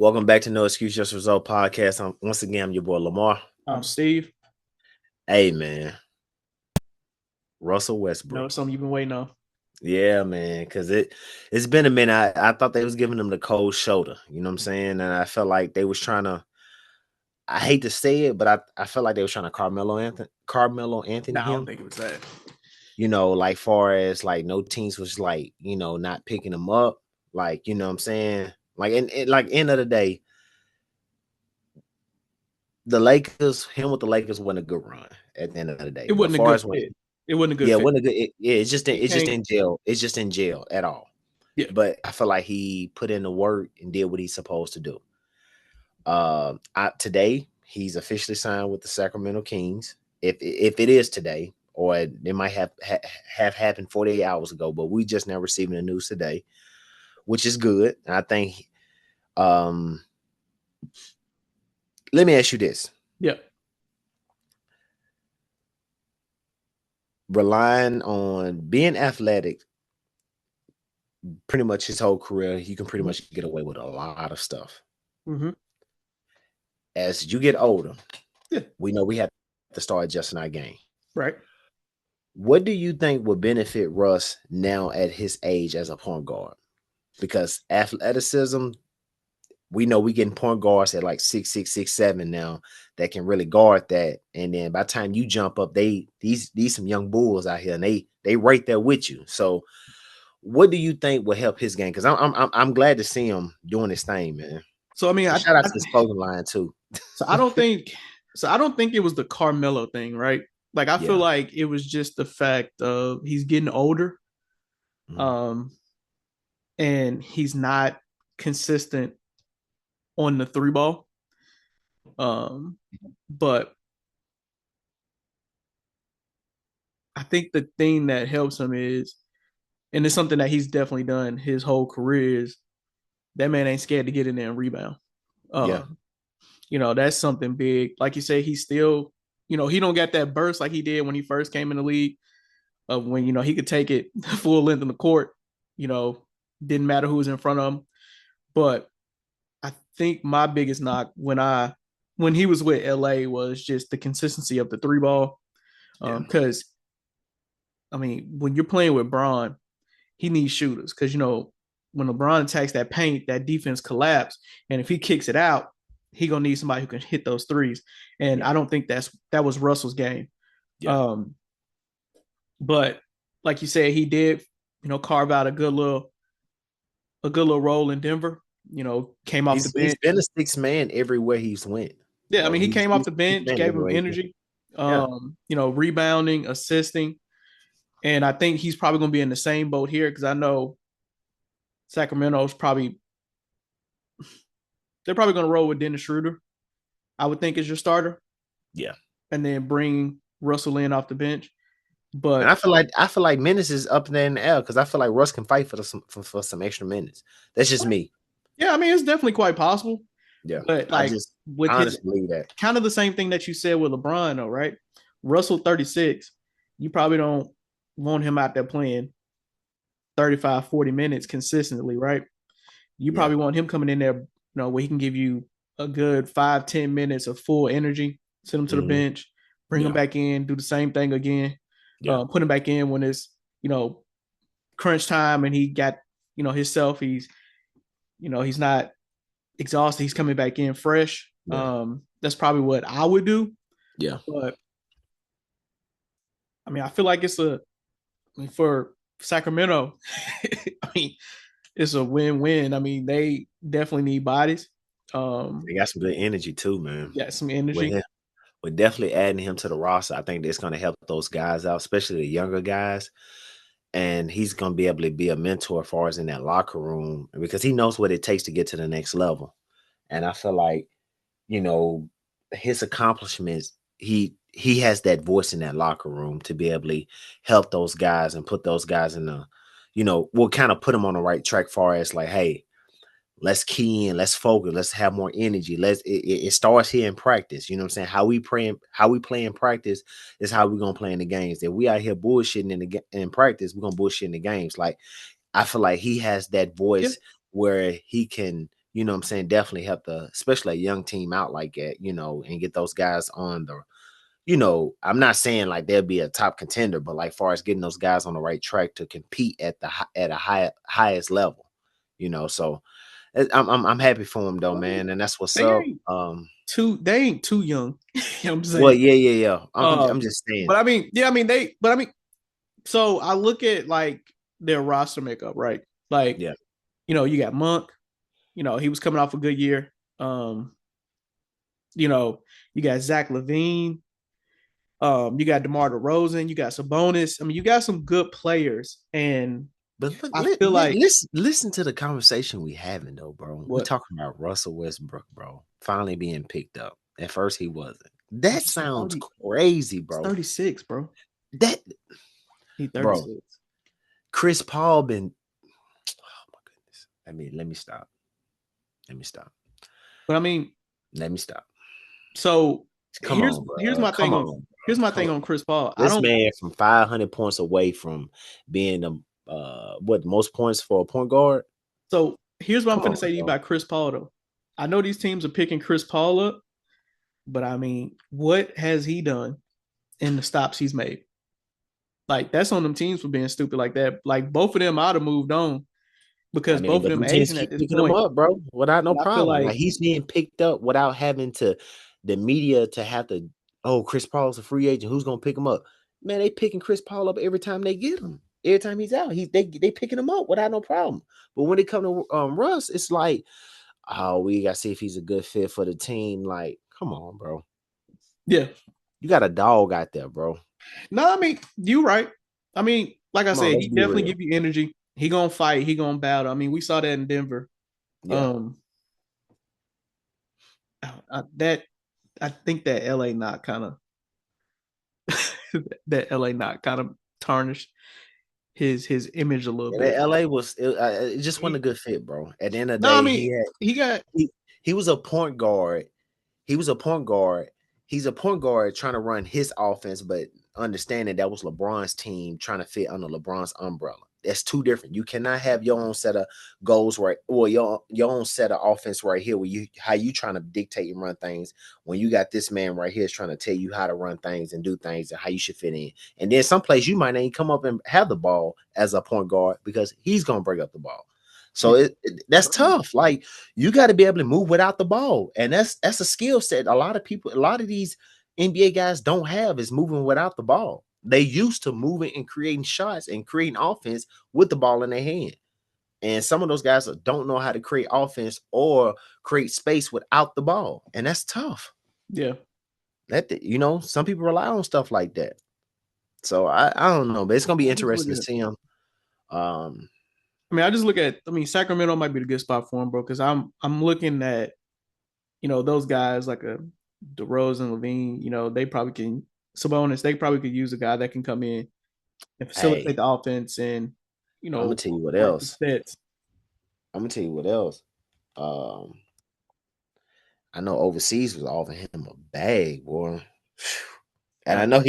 Welcome back to No Excuse Just Result podcast. Once again, I'm your boy Lamar. I'm Steve. Hey man, Russell No, Westbrook. it's something you've been waiting on. Yeah, man, because it's been a minute. I thought they was giving him the cold shoulder. You know what I'm saying? And I felt like they was trying to. I hate to say it, but I felt like they was trying to Carmelo Anthony No, I don't him. think it was that. Like far as like no teams was like not picking him up. Like you know what I'm saying? Like like end of the day, the Lakers, him with the Lakers wasn't a good run at the end of the day. It But wasn't a far good as when fit. It wasn't a good yeah, it fit. wasn't a good. It's just He came, in jail. It's just in jail at all. yeah. But I feel like he put in the work and did what he's supposed to do. Today he's officially signed with the Sacramento Kings. If it is today, or it might have happened 48 hours ago, but we just now receiving the news today, which is good. And I think. Let me ask you this. Yeah. Relying on being athletic pretty much his whole career, you can pretty much get away with a lot of stuff. Mm-hmm. As you get older, yeah, we know we have to start adjusting our game. Right. What do you think would benefit Russ now at his age as a point guard? Because athleticism, we know we getting point guards at like 6'6", 6'7" now that can really guard that. And then by the time you jump up, these some young bulls out here, and they right there with you. So what do you think will help his game? Because I'm glad to see him doing his thing, man. So I mean, shout out to the spoken line too. So I don't think it was the Carmelo thing, right? Like I feel like it was just the fact of he's getting older, and he's not consistent on the three ball. But I think the thing that helps him is, and it's something that he's definitely done his whole career, is that man ain't scared to get in there and rebound. That's something big. Like you say, he's still, he don't get that burst like he did when he first came in the league. When he could take it full length in the court, didn't matter who was in front of him. But I think my biggest knock when he was with LA was just the consistency of the three ball. Because when you're playing with Bron, he needs shooters. Because when LeBron attacks that paint, that defense collapse, and if he kicks it out, he gonna need somebody who can hit those threes. And I don't think that was Russell's game. But like you said, he did, carve out a good little role in Denver. Came off the bench. He's been a sixth man everywhere he's went. Yeah, he came off the bench, gave him energy. Rebounding, assisting, and I think he's probably going to be in the same boat here because I know Sacramento's they're probably going to roll with Dennis Schroeder. I would think is your starter. Yeah, and then bring Russell in off the bench. But and I feel like minutes is up there in the air because I feel like Russ can fight for some extra minutes. That's just me. Yeah, it's definitely quite possible. Yeah, but like with honestly believe that kind of the same thing that you said with LeBron, though, right? Russell 36, you probably don't want him out there playing 35, 40 minutes consistently, right? You probably want him coming in there, where he can give you a good 5-10 minutes of full energy, send him to the bench, bring him back in, do the same thing again, put him back in when it's, crunch time and he got, himself, he's not exhausted, he's coming back in fresh. That's probably what I would do. Yeah. But I feel like it's for Sacramento, it's a win-win. They definitely need bodies. They got some good energy too, man. Yeah, some energy. We're definitely adding him to the roster. I think that's going to help those guys out, especially the younger guys. And he's going to be able to be a mentor as far as in that locker room because he knows what it takes to get to the next level. And I feel like, his accomplishments, he has that voice in that locker room to be able to help those guys and put those guys in the, we'll kind of put them on the right track far as like, hey, let's key in, let's focus, let's have more energy. It starts here in practice. You know what I'm saying? How we play in practice is how we're gonna play in the games. If we out here bullshitting in practice, we're gonna bullshit in the games. Like I feel like he has that voice where he can you know what I'm saying, definitely help especially a young team out like that, and get those guys on I'm not saying like they'll be a top contender, but like far as getting those guys on the right track to compete at a highest level, So I'm happy for them though, man, and that's what's They up. ain't they ain't too young. You know what I'm Well, saying? yeah. I'm just saying, But I mean, so I look at like their roster makeup, right? Like, yeah. you got Monk, he was coming off a good year. Um, you know, you got Zach Levine, you got DeMar DeRozan, you got Sabonis. I mean, you got some good players, and But look, I feel like listen to the conversation we having though, bro. We what talking about Russell Westbrook, bro, finally being picked up. At first, he wasn't. That he's sounds 30, crazy, he's bro. 36, bro. That, He's bro. 36. Chris Paul been. Oh my goodness. Let me stop. Let me stop. But I mean, Let me stop. so Come on, here's bro. my Come thing on on, here's bro. my Come thing on. on Chris Paul. I This don't man from 500 points away from being the what most points for a point guard. So here's what I'm Come finna on, say to you bro. about Chris Paul though. I know these teams are picking Chris Paul up, but I mean, what has he done in the stops he's made? Like that's on them teams for being stupid like that. Like both of them ought to moved on I because mean, both of but them them teams aging at keep this picking him point. up, bro, without no And I feel problem. Like like, he's being picked up without having to the media to have to. Oh, Chris Paul's a free agent. Who's gonna pick him up? Man, they picking Chris Paul up every time they get him. Every time he's out, they picking him up without no problem. But when it come to Russ, it's like, oh, we gotta see if he's a good fit for the team. Like, come on, bro. yeah. You got a dog out there, bro. No, I mean, you right. I mean, like I Come on, said, let's he be definitely real. give you energy. He gonna fight, he gonna battle. I mean, we saw that in Denver. Yeah. Um that I think that LA not kind of that LA not kind of tarnished his image a little And then bit. LA it just wasn't a He, good fit, bro. At the end of the no, I day, mean he got he, he was a point guard. He was a point guard. He's a point guard trying to run his offense, but understanding that was LeBron's team trying to fit under LeBron's umbrella. That's two different. You cannot have your own set of goals right, or your own set of offense right here, where how you trying to dictate and run things when you got this man right here is trying to tell you how to run things and do things and how you should fit in. And then someplace you might not even come up and have the ball as a point guard because he's gonna break up the ball. So yeah. that's tough. Like you got to be able to move without the ball, and that's a skill set. A lot of these NBA guys don't have is moving without the ball. They used to moving and creating shots and creating offense with the ball in their hand. And some of those guys don't know how to create offense or create space without the ball, and that's tough. Yeah. Some people rely on stuff like that. So I don't know, but it's gonna be I just look interesting to at see him. Um, I just look at Sacramento might be the good spot for him, bro, because I'm looking at, those guys like a DeRozan, Levine, they probably can Sabonis, they probably could use a guy that can come in and hey, facilitate the offense and, I'm gonna tell you what work the else. sets. I'm gonna tell you what else. Um, I know overseas was offering him a bag, boy. And Uh, I know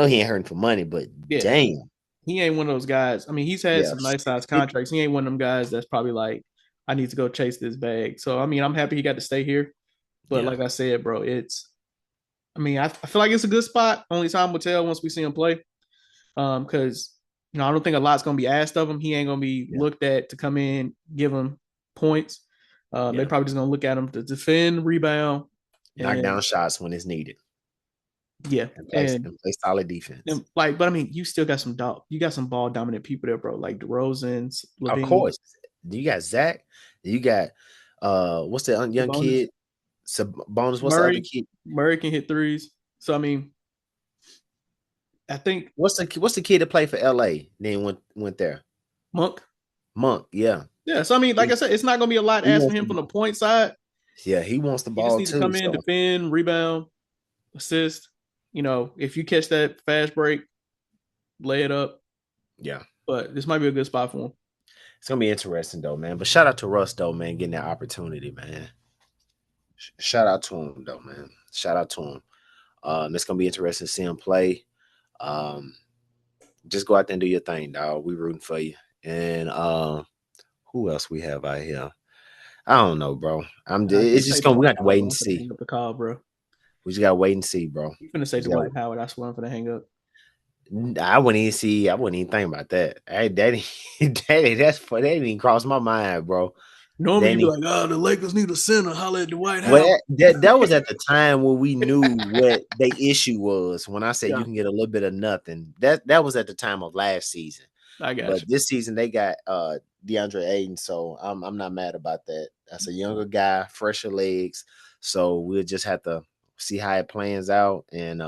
he ain't hurting for money, but yeah, damn. he ain't one of those guys. I mean, he's had Yeah. some nice size It, contracts. He ain't one of them guys that's probably like, I need to go chase this bag. So I mean, I'm happy he got to stay here. But yeah. like I said, bro, I feel like it's a good spot. Only time will tell once we see him play. Because I don't think a lot's gonna be asked of him. He ain't gonna be Yeah. looked at to come in, give him points. They Yeah. probably just gonna look at him to defend, rebound, Knock and down shots when it's needed yeah, and play solid defense. and like, but I mean, you still got some dog. You got some ball dominant people there, bro. Like DeRozan, Of Levine, course. You got Zach. You got what's that young Sabonis, kid? Bonus. What's the other Murray. kid? Murray can hit threes. So I mean, I think What's the kid that played for LA? Then went there. Monk. Monk, yeah. Yeah. So I mean, like He, I said, it's not gonna be a lot he asked from wants him the from the point side. yeah, he wants the He just ball needs to too. come in, So defend, rebound, assist. If you catch that fast break, lay it up. yeah. But this might be a good spot for him. It's gonna be interesting though, man. But shout out to Russ though, man, getting that opportunity, man. Shout out to him though, man. Shout out to him. It's gonna be interesting to see him play. Um, just go out there and do your thing, dog. We rooting for you. And who else we have out here? I don't know, bro. I It's can't just say gonna we Dwight got to Howard, wait but and I'm gonna see. hang up the call, bro. We just gotta wait and see, bro. You finna say We just gotta, Dwight Howard? I swear I'm finna hang up. I wouldn't even see. I wouldn't even think about that. Hey, that didn't even cross my mind, bro. Normally you'd be Danny. like, "Oh, the Lakers need a center. Holla at Dwight Well, Howard." that was at the time when we knew what the issue was. When I said Yeah, you can get a little bit of nothing, that was at the time of last season. I got But you. this season they got DeAndre Ayton, so I'm not mad about that. That's a younger guy, fresher legs. So we'll just have to see how it plans out. And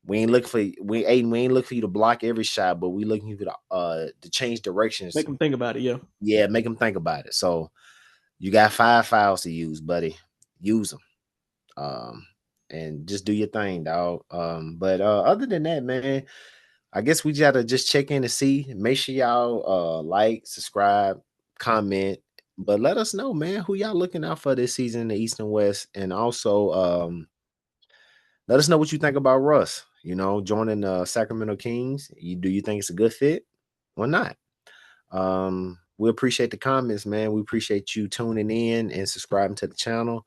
we ain't looking for Aiden. We ain't looking for you to block every shot, but we looking for you to change directions. Make them think about it. Yeah. Yeah, make them think about it. So you got 5 fouls to use, buddy. Use them. Um, and just do your thing, dog. But other than that, man, I guess we gotta just check in to see. Make sure y'all like, subscribe, comment, but let us know, man, who y'all looking out for this season in the East and West, and also let us know what you think about Russ. You know, joining the Sacramento Kings. Do you think it's a good fit or not? We appreciate the comments, man. We appreciate you tuning in and subscribing to the channel.